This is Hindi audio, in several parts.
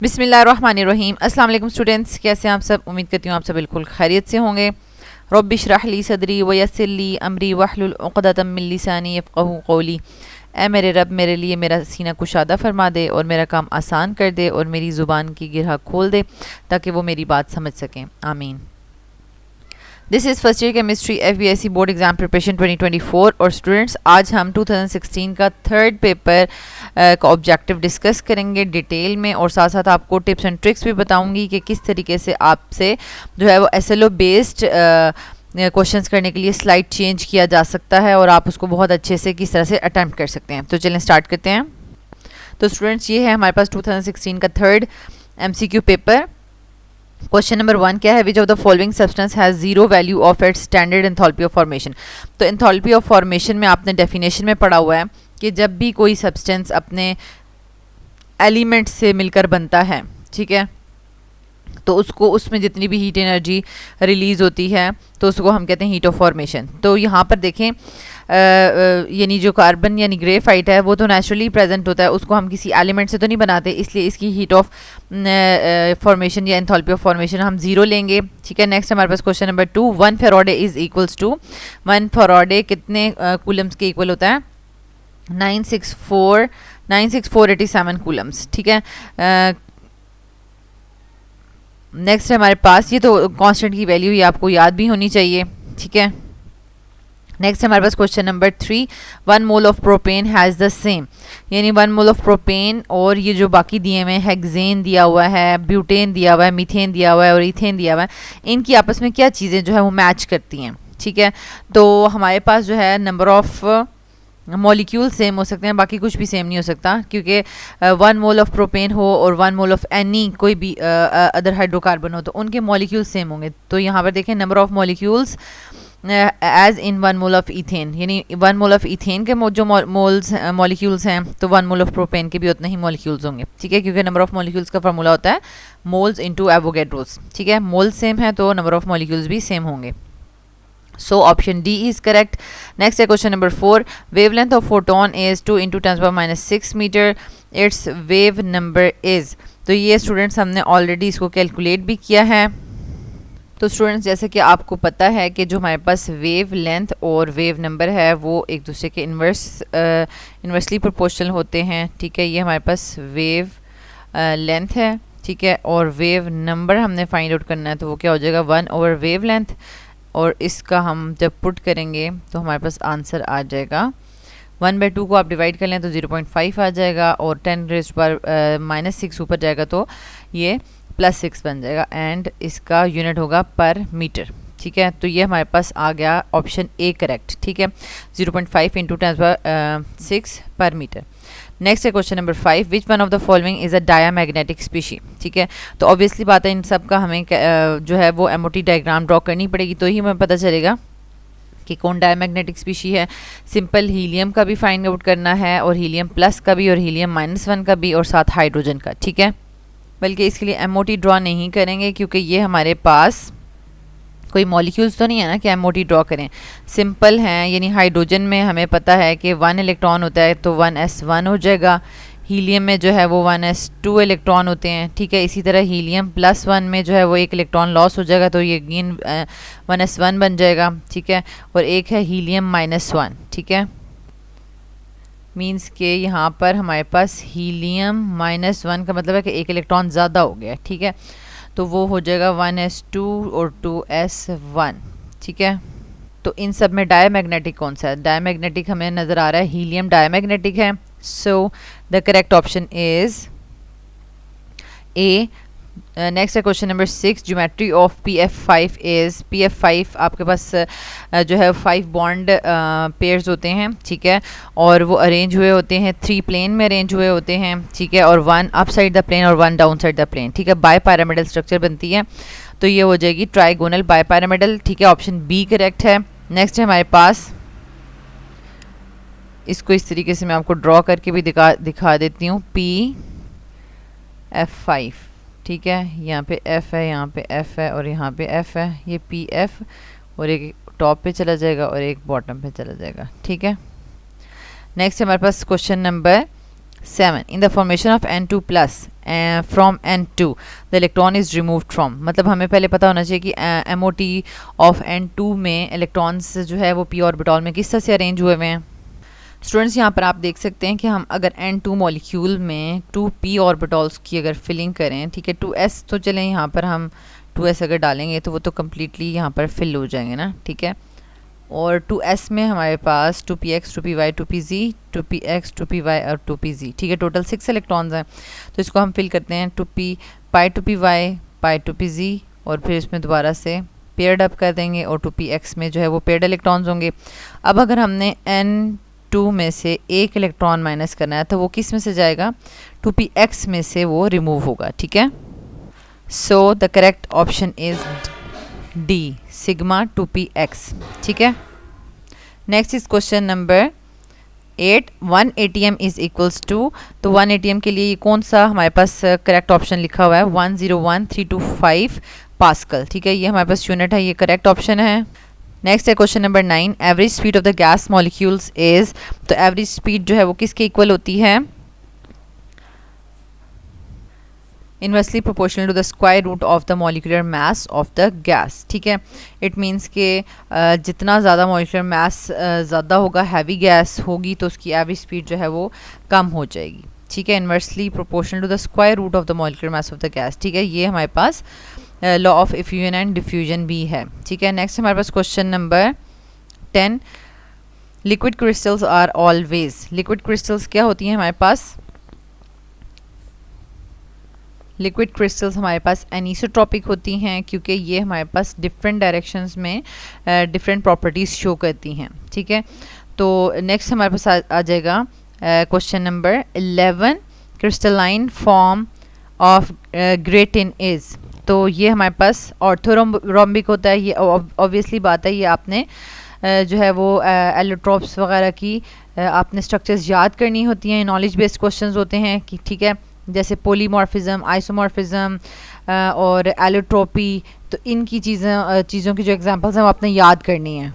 बिस्मिल्लाहिर्रहमानिर्रहीम। अस्सलाम वालेकुम स्टूडेंट्स, कैसे हैं आप सब। उम्मीद करती हूँ आप सब बिल्कुल खैरियत से होंगे। रब्बि इश्रह ली सदरी व यस्सिर ली अमरी वहलुल उक़दतम मिन लिसानी यफ़क़हू क़ौली। ऐ मेरे रब, मेरे लिए मेरा सीना कुशादा फरमा दे और मेरा काम आसान कर दे और मेरी ज़ुबान की गिरह खोल दे ताकि वो मेरी बात समझ सकें। आमीन। This is first year chemistry FBSc board exam preparation 2024। और स्टूडेंट्स, आज हम 2016 का थर्ड पेपर का ऑब्जेक्टिव डिस्कस करेंगे डिटेल में, और साथ साथ आपको टिप्स एंड ट्रिक्स भी बताऊंगी कि किस तरीके से आपसे जो है वो SLO बेस्ड क्वेश्चंस करने के लिए स्लाइड चेंज किया जा सकता है और आप उसको बहुत अच्छे से किस तरह से अटैम्प्ट कर सकते हैं। तो चलें स्टार्ट करते हैं। तो स्टूडेंट्स, ये है हमारे पास 2016 का third MCQ paper. Question number 1 क्या है, which of the following substance has zero value of its standard enthalpy of formation. तो एंथैल्पी ऑफ फॉर्मेशन में आपने डेफिनेशन में पढ़ा हुआ है कि जब भी कोई सब्सटेंस अपने एलिमेंट से मिलकर बनता है, ठीक है, तो उसको उसमें जितनी भी हीट एनर्जी रिलीज़ होती है तो उसको हम कहते हैं हीट ऑफ फॉर्मेशन। तो यहाँ पर देखें, यानी जो कार्बन यानी ग्रेफाइट है वो तो नेचुरली प्रेजेंट होता है, उसको हम किसी एलिमेंट से तो नहीं बनाते, इसलिए इसकी हीट ऑफ फॉर्मेशन या एंथैल्पी ऑफ फॉर्मेशन हम जीरो लेंगे। ठीक है, नेक्स्ट हमारे पास question number 2, 1 faraday is equals to, 1 faraday कितने कूलम्स के इक्वल होता है, 96487 कूलम्स। ठीक है, नेक्स्ट है हमारे पास, ये तो कांस्टेंट की वैल्यू ये आपको याद भी होनी चाहिए। ठीक है, नेक्स्ट हमारे पास question number 3, 1 mole of propane has the same, यानी 1 मोल ऑफ प्रोपेन और ये जो बाकी दिए हुए हैं, हेक्सेन दिया हुआ है, ब्यूटेन दिया हुआ है, मीथेन दिया हुआ है और इथेन दिया हुआ है, इनकी आपस में क्या चीज़ें जो है वो मैच करती हैं। ठीक है, तो हमारे पास जो है नंबर ऑफ मॉलिक्यूल सेम हो सकते हैं, बाकी कुछ भी सेम नहीं हो सकता, क्योंकि 1 मोल ऑफ प्रोपेन हो और 1 मोल ऑफ एनी कोई भी अदर हाइड्रोकार्बन हो तो उनके मॉलिक्यूल सेम होंगे। तो यहाँ पर देखें, number of molecules as in 1 mole of ethane, यानी 1 मोल ऑफ इथेन के जो मोल्स मॉलिक्यूल्स हैं तो 1 मोल ऑफ प्रोपेन के भी उतने ही मॉलिक्यूल्स होंगे। ठीक है, क्योंकि नंबर ऑफ मॉलिक्यूल्स का फार्मूला होता है मोल्स इनटू एवोगैड्रोस। ठीक है, मोल्स सेम है तो नंबर ऑफ मॉलिक्यूल्स भी सेम होंगे। So option D is correct. Next है question number 4, wavelength of photon is 2 into 10⁻⁻6 meter. Its wave number is, तो ये स्टूडेंट्स हमने ऑलरेडी इसको कैलकुलेट भी किया है। तो स्टूडेंट्स, जैसे कि आपको पता है कि जो हमारे पास वेव लेंथ और वेव नंबर है वो एक दूसरे के इन्वर्सली प्रोपोर्शनल होते हैं। ठीक है, ये हमारे पास वेव लेंथ है। ठीक है, और वेव नंबर हमने फाइंड आउट करना है, तो वो क्या हो जाएगा, 1 ओवर वेव लेंथ, और इसका हम जब पुट करेंगे तो हमारे पास आंसर आ जाएगा 1/2 को आप डिवाइड कर लें तो 0.5 आ जाएगा, और 10⁻⁻6 ऊपर जाएगा तो ये +6 बन जाएगा, एंड इसका यूनिट होगा पर मीटर। ठीक है, तो ये हमारे पास आ गया ऑप्शन ए करेक्ट। ठीक है, 0.5 इंटू 10⁻6 पर मीटर। नेक्स्ट है question number 5, which one of the following is a diamagnetic species. ठीक है, तो ऑब्वियसली बात है इन सब का हमें जो है वो MOT डायग्राम ड्रॉ करनी पड़ेगी, तो ही हमें पता चलेगा कि कौन डायामैग्नेटिक स्पीशी है। सिंपल हीलियम का भी फाइंड आउट करना है, और हीलियम प्लस का भी, और हीलियम -1 का भी, और साथ हाइड्रोजन का। ठीक है, बल्कि इसके लिए MOT ड्रॉ नहीं करेंगे क्योंकि ये हमारे पास कोई मॉलिक्यूल्स तो नहीं है ना कि MOT ड्रॉ करें, सिंपल हैं। यानी हाइड्रोजन में हमें पता है कि 1 इलेक्ट्रॉन होता है तो 1s1 हो जाएगा, हीलियम में जो है वो 1s2 इलेक्ट्रॉन होते हैं। ठीक है, इसी तरह हीलियम +1 में जो है वो 1 इलेक्ट्रॉन लॉस हो जाएगा तो ये अगेन 1s1 बन जाएगा। ठीक है, और एक है हीलियम -1। ठीक है, मीन्स के यहाँ पर हमारे पास हीलियम -1 का मतलब है कि 1 इलेक्ट्रॉन ज़्यादा हो गया। ठीक है, तो वो हो जाएगा 1s2 और 2s1। ठीक है, तो इन सब में डायमैग्नेटिक कौन सा है, डायमैग्नेटिक हमें नज़र आ रहा है हीलियम डायमैग्नेटिक है। So the correct option is A. Next है question number 6, geometry of PF5 is, PF5 आपके पास जो है 5 बॉन्ड पेयर्स होते हैं। ठीक है, और वो अरेंज हुए होते हैं 3 प्लेन में अरेंज हुए होते हैं। ठीक है, और 1 अप साइड द प्लेन और 1 डाउन साइड द प्लेन। ठीक है, बाय पैरामिडल स्ट्रक्चर बनती है, तो ये हो जाएगी ट्राइगोनल बाय पैरामिडल। ठीक है, ऑप्शन बी करेक्ट है। नेक्स्ट है हमारे पास, इसको इस तरीके से मैं आपको ड्रॉ करके भी दिखा देती हूँ, PF5। ठीक है, यहाँ पे F है, यहाँ पे F है और यहाँ पे F है, ये PF, और एक टॉप पे चला जाएगा और एक बॉटम पे चला जाएगा। ठीक है, नेक्स्ट हमारे पास question number 7. In the formation of N2 plus from N2 the electron is removed from, मतलब हमें पहले पता होना चाहिए कि MOT of N2 में इलेक्ट्रॉन्स जो है वो p ऑर्बिटल में किस तरह से अरेंज हुए हुए हैं। स्टूडेंट्स यहाँ पर आप देख सकते हैं कि हम अगर N2 मॉलिक्यूल में 2p ऑर्बिटल्स की अगर फिलिंग करें, ठीक है, 2s तो चलें, यहाँ पर हम 2s अगर डालेंगे तो वो तो कम्प्लीटली यहाँ पर फिल हो जाएंगे ना, ठीक है। और 2s में हमारे पास 2px 2py 2pz 2px 2py और 2pz, ठीक है, टोटल 6 इलेक्ट्रॉन्स हैं। तो इसको हम फिल करते हैं 2p pi 2py pi 2pz और फिर इसमें दोबारा से पेयर्ड अप कर देंगे और 2px में जो है वो पेयर्ड इलेक्ट्रॉन्स होंगे। अब अगर हमने N2 में से एक इलेक्ट्रॉन माइनस करना है तो वो किस में से जाएगा, 2px में से वो रिमूव होगा, ठीक है। So the correct option is D, sigma 2px, ठीक है। Next is question number 8, 1 atm is equals to, तो 1 atm के लिए ये कौन सा हमारे पास करेक्ट ऑप्शन लिखा हुआ है, 101325 पास्कल, ठीक है, ये हमारे पास यूनिट है, ये करेक्ट ऑप्शन है। नेक्स्ट है question number 9, average speed of the gas molecules is, तो एवरेज स्पीड जो है वो किसके इक्वल होती है, inversely proportional to the square root of the molecular mass of the gas, ठीक है। इट मीन्स के जितना ज़्यादा मॉलिक्यूलर मास ज़्यादा होगा, हैवी गैस होगी, तो उसकी एवरेज स्पीड जो है वो कम हो जाएगी, ठीक है। Inversely proportional to the square root of the molecular mass of the gas, ठीक है, ये हमारे पास law of effusion and diffusion भी है, ठीक है। नेक्स्ट हमारे पास question number 10, liquid crystals are always, liquid crystals क्या होती हैं हमारे पास, लिक्विड क्रिस्टल्स हमारे पास एनिसोट्रॉपिक होती हैं क्योंकि ये हमारे पास डिफरेंट डायरेक्शंस में डिफरेंट प्रॉपर्टीज़ शो करती हैं, ठीक है। तो नेक्स्ट हमारे पास आ जाएगा question number 11, crystalline form of gratin is, तो ये हमारे पास ऑर्थोरोम्बिक होता है, ये ऑब्वियसली बात है, ये आपने जो है वो एलोट्रोप्स वगैरह की आपने स्ट्रक्चर्स याद करनी होती हैं, नॉलेज बेस्ड क्वेश्चंस होते हैं कि, ठीक है, जैसे पोलीमॉर्फिज्म, आइसोमॉर्फिज्म और एलोट्रोपी, तो इनकी चीज़ों की जो एग्जांपल्स हैं वो आपने याद करनी है।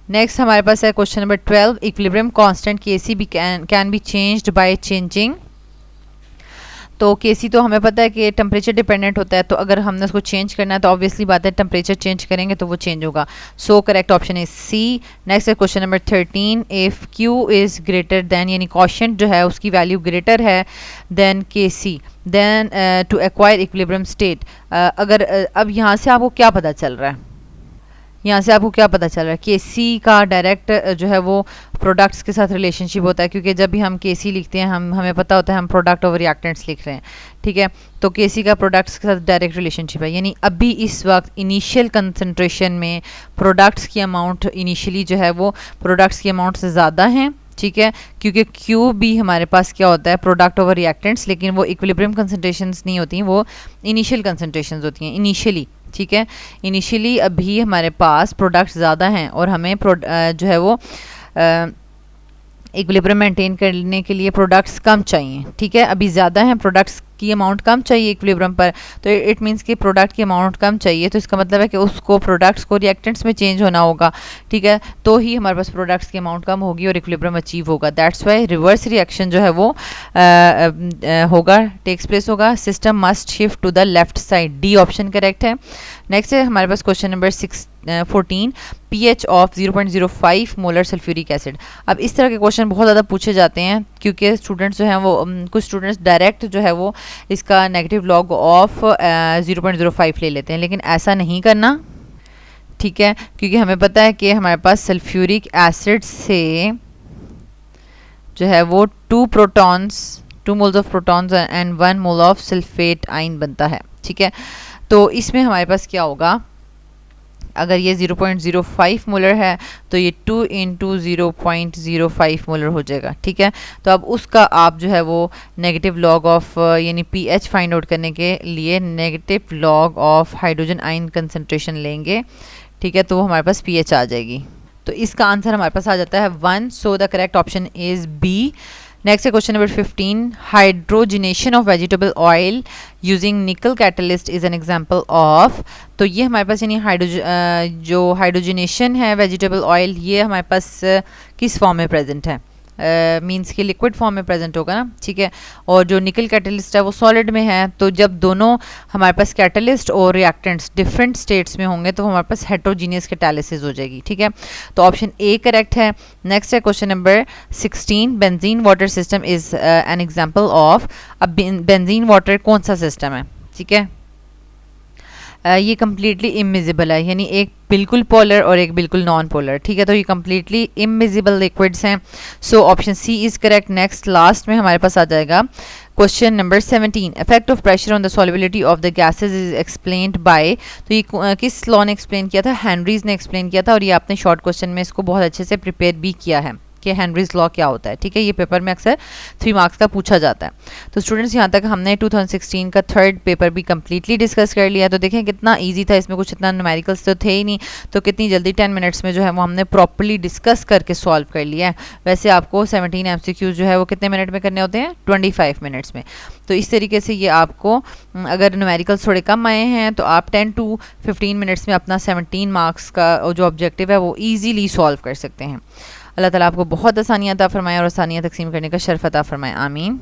नेक्स्ट हमारे पास है question number 12, equilibrium constant Kc भी can be changed by changing, तो Kc तो हमें पता है कि टेम्परेचर डिपेंडेंट होता है, तो अगर हमने उसको चेंज करना है तो ऑब्वियसली बात है टेम्परेचर चेंज करेंगे तो वो चेंज होगा। So correct option is C. Next है question number 13, if Q is greater than, यानी क्वोशंट जो है उसकी वैल्यू ग्रेटर है than Kc, then to acquire equilibrium state, अगर अब यहाँ से आपको क्या पता चल रहा है, यहाँ से आपको क्या पता चल रहा है, Kc का डायरेक्ट जो है वो प्रोडक्ट्स के साथ रिलेशनशिप होता है, क्योंकि जब भी हम Kc लिखते हैं हमें पता होता है हम प्रोडक्ट और रिएक्टेंट्स लिख रहे हैं, ठीक है। तो Kc का प्रोडक्ट्स के साथ डायरेक्ट रिलेशनशिप है, यानी अभी इस वक्त इनिशियल कंसंट्रेशन में प्रोडक्ट्स की अमाउंट इनिशियली जो है वो प्रोडक्ट्स की अमाउंट से ज़्यादा हैं, ठीक है, क्योंकि Q भी हमारे पास क्या होता है, प्रोडक्ट ओवर रिएक्टेंट्स, लेकिन वो इक्विलिब्रियम कंसंट्रेशंस नहीं होती, वो इनिशियल कंसंट्रेशंस होती हैं, इनिशियली, ठीक है। इनिशियली अभी हमारे पास प्रोडक्ट्स ज़्यादा हैं और हमें जो है वो इक्विलिब्रियम मेंटेन करने के लिए प्रोडक्ट्स कम चाहिए, ठीक है, अभी ज़्यादा हैं, प्रोडक्ट्स की अमाउंट कम चाहिए इक्विलिब्रियम पर, तो इट मीन्स कि प्रोडक्ट की अमाउंट कम चाहिए, तो इसका मतलब है कि उसको प्रोडक्ट्स को रिएक्टेंट्स में चेंज होना होगा, ठीक है, तो ही हमारे पास प्रोडक्ट्स की अमाउंट कम होगी और इक्विलिब्रियम अचीव होगा। दैट्स वाई रिवर्स रिएक्शन जो है वो होगा, टेक्स प्लेस होगा, system must shift to the left side, D option correct है। नेक्स्ट है हमारे पास question number 14, pH of 0.05 molar sulphuric acid. अब इस तरह के क्वेश्चन बहुत ज़्यादा पूछे जाते हैं क्योंकि स्टूडेंट्स जो हैं वो कुछ स्टूडेंट्स डायरेक्ट जो है वो इसका नेगेटिव लॉग ऑफ 0.05 ले लेते हैं, लेकिन ऐसा नहीं करना, ठीक है, क्योंकि हमें पता है कि हमारे पास सल्फ्यूरिक एसिड से जो है वो 2 moles of protons and 1 mole of sulphate ion बनता है, ठीक है। तो इसमें हमारे पास क्या होगा, अगर ये 0.05 मोलर है तो ये 2 × 0.05 मोलर हो जाएगा, ठीक है। तो अब उसका आप जो है वो नेगेटिव लॉग ऑफ यानी pH फाइंड आउट करने के लिए negative log of hydrogen ion concentration लेंगे, ठीक है, तो वो हमारे पास pH आ जाएगी, तो इसका आंसर हमारे पास आ जाता है 1। So the correct option is B. Next है question number 15, hydrogenation of vegetable oil using nickel catalyst is an example of, तो ये हमारे पास यानी जो हाइड्रोजिनेशन है वेजिटेबल ऑयल, ये हमारे पास किस फॉर्म में प्रेजेंट है, मींस कि लिक्विड फॉर्म में प्रेजेंट होगा ना, ठीक है। और जो निकल कैटलिस्ट है वो सॉलिड में है, तो जब दोनों हमारे पास कैटलिस्ट और रिएक्टेंट्स डिफरेंट स्टेट्स में होंगे तो हमारे पास हेट्रोजीनियस कैटालिसिस हो जाएगी, ठीक है। तो ऑप्शन ए करेक्ट है। नेक्स्ट है question number 16, benzene water system is an example of. अब बेंजीन वाटर कौन सा सिस्टम है, ठीक है। ये कम्प्लीटली इमिजिबल है, यानी एक बिल्कुल पोलर और एक बिल्कुल नॉन पोलर, ठीक है। तो ये कम्प्लीटली इमिजिबल लिक्विड्स हैं। So option C is correct. Next last में हमारे पास आ जाएगा question number 17, effect of pressure on the solubility of the gases is explained by. तो ये किस लॉ ने एक्सप्लेन किया था? हेनरीज ने एक्सप्लेन किया था, और ये आपने शॉर्ट क्वेश्चन में इसको बहुत अच्छे से प्रिपेयर भी किया है कि हेनरीज लॉ क्या होता है, ठीक है। ये पेपर में अक्सर 3 मार्क्स का पूछा जाता है। तो स्टूडेंट्स यहाँ तक हमने 2016 का थर्ड पेपर भी कम्प्लीटली डिस्कस कर लिया। तो देखें कितना इजी था, इसमें कुछ इतना न्यूमेरिकल्स तो थे ही नहीं, तो कितनी जल्दी 10 मिनट्स में जो है वो हमने प्रॉपर्ली डिस्कस करके सॉल्व कर लिया है। वैसे आपको 17 MCQs जो है वो कितने मिनट में करने होते हैं? 25 मिनट्स में। तो इस तरीके से ये आपको, अगर न्यूमेरिकल्स थोड़े कम आए हैं तो आप 10 to 15 मिनट्स में अपना 17 मार्क्स का जो ऑब्जेक्टिव है वो ईजीली सॉल्व कर सकते हैं। अल्लाह ताला आपको बहुत आसानियाँ अता फरमाए और आसानियाँ तकसीम करने का शर्फ अता फरमाए। आमीन।